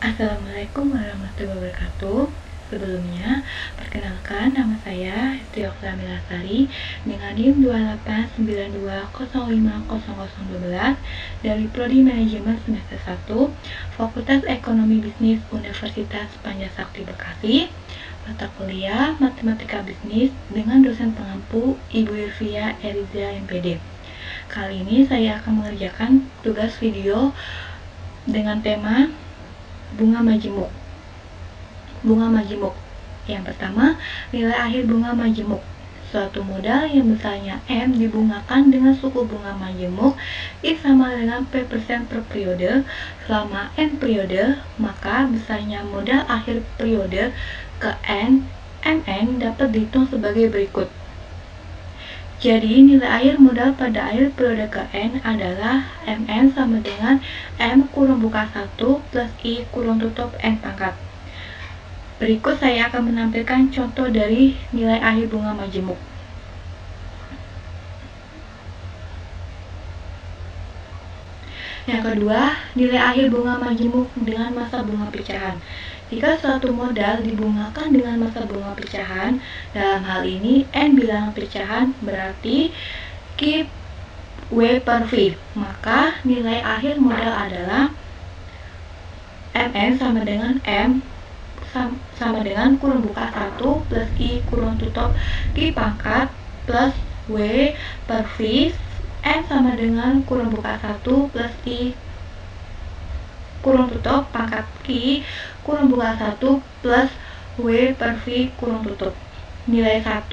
Assalamualaikum warahmatullahi wabarakatuh. Sebelumnya, perkenalkan nama saya Hesti Oksamila Milasari dengan NIM 2892050012 dari Prodi Manajemen semester 1, Fakultas Ekonomi Bisnis Universitas Panjasakti Bekasi, mata kuliah Matematika Bisnis dengan dosen pengampu Ibu Yurvia Eriza MPD. Kali ini saya akan mengerjakan tugas video dengan tema bunga majemuk. Bunga majemuk. Yang pertama, nilai akhir bunga majemuk. Suatu modal yang besarnya M dibungakan dengan suku bunga majemuk I sama dengan P% per periode selama N periode, maka besarnya modal akhir periode ke N, MN dapat dihitung sebagai berikut. Jadi, nilai akhir modal pada akhir periode ke N adalah MN sama dengan M kurung buka 1 plus I kurung tutup N pangkat. Berikut saya akan menampilkan contoh dari nilai akhir bunga majemuk. Yang kedua, nilai akhir bunga majemuk dengan masa bunga pecahan. Jika suatu modal dibungakan dengan masa bunga pecahan, dalam hal ini N bilangan pecahan berarti Q W per V, maka nilai akhir modal adalah MN sama dengan M sama dengan kurung buka 1 plus I kurung tutup Q pangkat plus W per V, N sama dengan kurung buka 1 plus I kurung tutup pangkat Q kurung buka 1 plus W per V kurung tutup. Nilai 1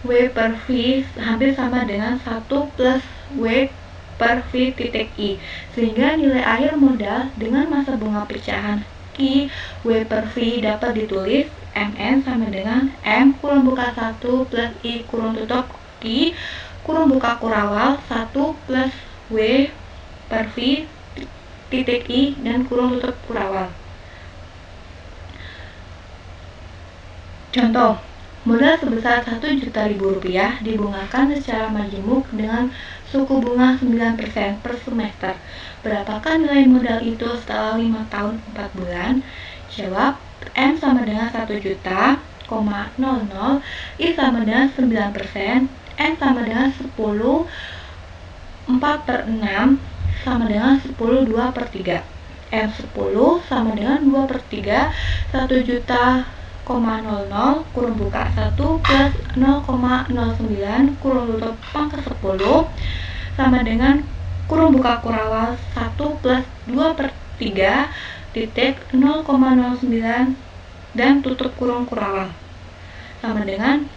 W per V hampir sama dengan 1 plus W per V titik I, sehingga nilai akhir modal dengan masa bunga pecahan Q W per V dapat ditulis MN sama dengan M kurung buka 1 plus I kurung tutup Q kurung buka kurawal 1 plus W per V titik I dan kurung tutup kurawal. Contoh, modal sebesar Rp1.000.000 dibungakan secara majemuk dengan suku bunga 9% per semester. Berapakah nilai modal itu setelah 5 tahun 4 bulan? Jawab, M sama dengan 1 juta, 00, I sama dengan 9%, N sama dengan 10, 4 per 6 sama dengan 10 2 per 3. M 10 sama dengan 2 per 3, 1 juta, 00 kurung buka 1 plus 0,09 kurung tutup pangkat 10 sama dengan kurung buka kurawal 1 plus 2 per 3 titik 0,09 dan tutup kurung kurawal sama dengan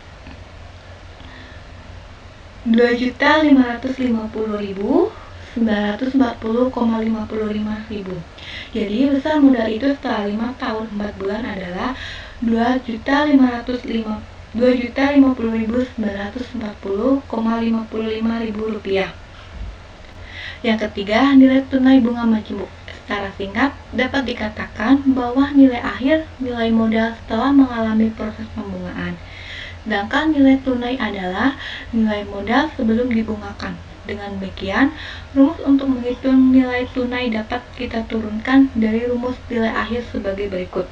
2.550.940,55 ribu. Jadi besar modal itu setelah 5 tahun 4 bulan adalah 2.050.940,55 ribu rupiah. Yang ketiga, nilai tunai bunga majemuk. Secara singkat, dapat dikatakan bahwa nilai akhir nilai modal setelah mengalami proses pembungaan. Sedangkan nilai tunai adalah nilai modal sebelum dibungakan. Dengan demikian, rumus untuk menghitung nilai tunai dapat kita turunkan dari rumus nilai akhir sebagai berikut.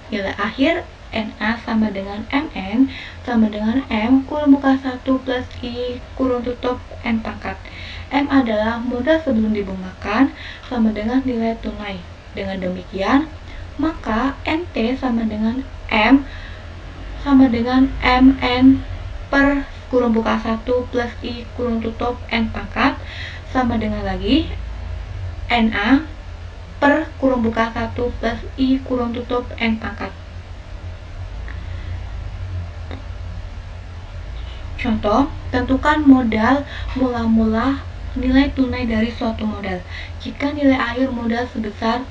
Nilai akhir NA sama dengan MN sama dengan M kurung buka 1 plus I kurung tutup N pangkat. M adalah modal sebelum dibungakan sama dengan nilai tunai. Dengan demikian, maka NT sama dengan M sama dengan MN per kurung buka 1 plus I kurung tutup N pangkat sama dengan lagi NA per kurung buka 1 plus I kurung tutup N pangkat. Contoh, tentukan modal mula-mula nilai tunai dari suatu modal. Jika nilai akhir modal sebesar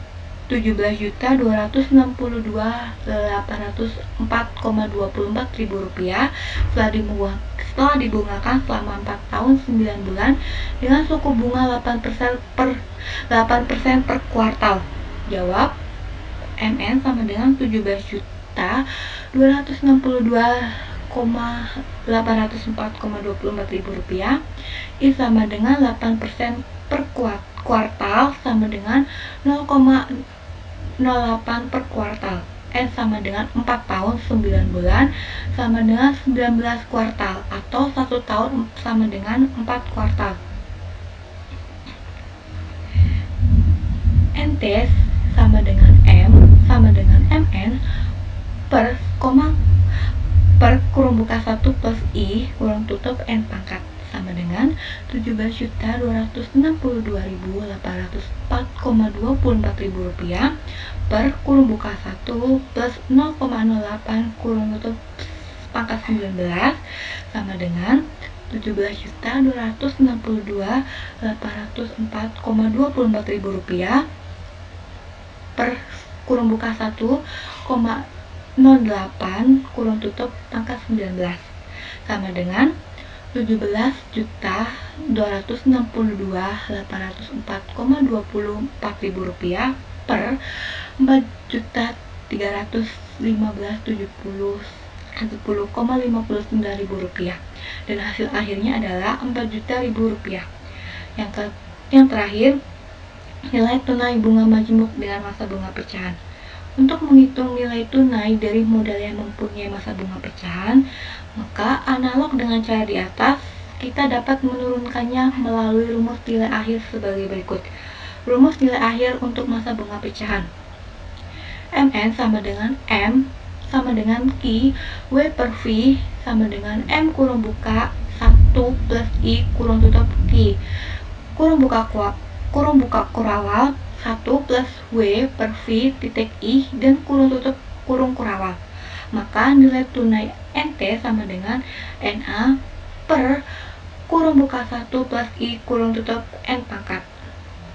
Rp17.804,24 setelah dibungakan selama 4 tahun 9 bulan dengan suku bunga 8% per kuartal. Jawab, MN sama dengan Rp17.804,24 I sama dengan 8% per kuartal sama dengan 0,09 0,8 per kuartal. N sama dengan 4 tahun 9 bulan sama dengan 19 kuartal, atau 1 tahun sama dengan 4 kuartal. NT sama dengan M sama dengan MN per kurung buka 1 plus I kurung tutup N pangkat sama dengan 17.262.804,24 rupiah per kurung buka 1 plus 0,08 kurung tutup pangkat 19 sama dengan 17.262.804,24 rupiah per kurung buka 1,08 kurung tutup pangkat 19 sama dengan 17.262.804,24 rupiah per 4.315.070,59 rupiah, dan hasil akhirnya adalah 4 juta rupiah. Yang terakhir, nilai tunai bunga majemuk dengan masa bunga pecahan. Untuk menghitung nilai tunai dari modal yang mempunyai masa bunga pecahan, maka analog dengan cara di atas, kita dapat menurunkannya melalui rumus nilai akhir sebagai berikut. Rumus nilai akhir untuk masa bunga pecahan. Mn sama dengan M sama dengan Q, W per V sama dengan M kurung buka 1 plus I kurung tutup Q. Kurung buka kurawal 1 plus W per V titik I dan kurung tutup kurung kurawal. Maka nilai tunai NT sama dengan NA per kurung buka 1 plus I kurung tutup N pangkat.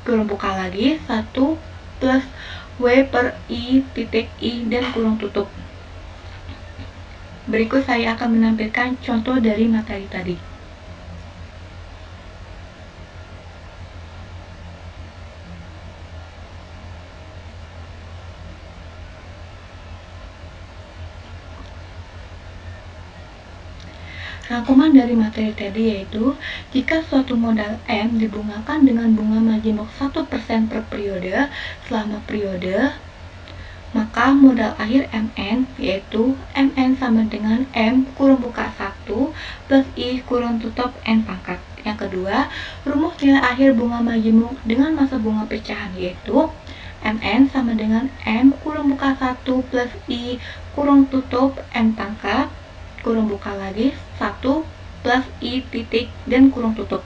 Kurung buka lagi 1 plus W per I titik I dan kurung tutup. Berikut saya akan menampilkan contoh dari materi tadi. Rangkuman dari materi tadi yaitu, jika suatu modal M dibungakan dengan bunga majemuk 1% per periode selama periode, maka modal akhir Mn yaitu Mn sama dengan M kurung buka 1 plus I kurung tutup N pangkat. Yang kedua, rumus nilai akhir bunga majemuk dengan masa bunga pecahan yaitu Mn sama dengan M kurung buka 1 plus I kurung tutup N pangkat kurung buka lagi 1 plus I titik dan kurung tutup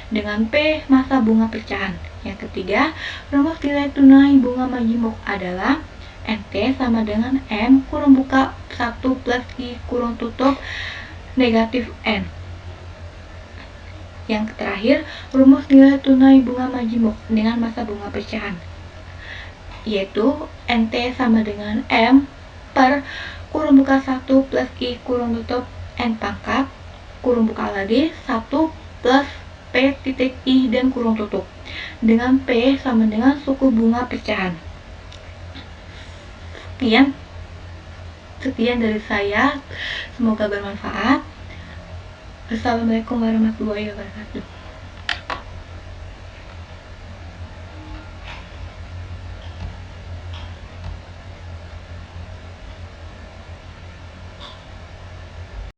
dengan P masa bunga pecahan. Yang ketiga, rumus nilai tunai bunga majemuk adalah NT sama dengan M kurung buka 1 plus I kurung tutup negatif N. Yang terakhir, rumus nilai tunai bunga majemuk dengan masa bunga pecahan yaitu NT sama dengan M per kurung buka 1 plus I kurung tutup N pangkat kurung buka lagi 1 plus P titik I dan kurung tutup dengan P sama dengan suku bunga pecahan. Sekian dari saya, semoga bermanfaat. Assalamualaikum warahmatullahi wabarakatuh.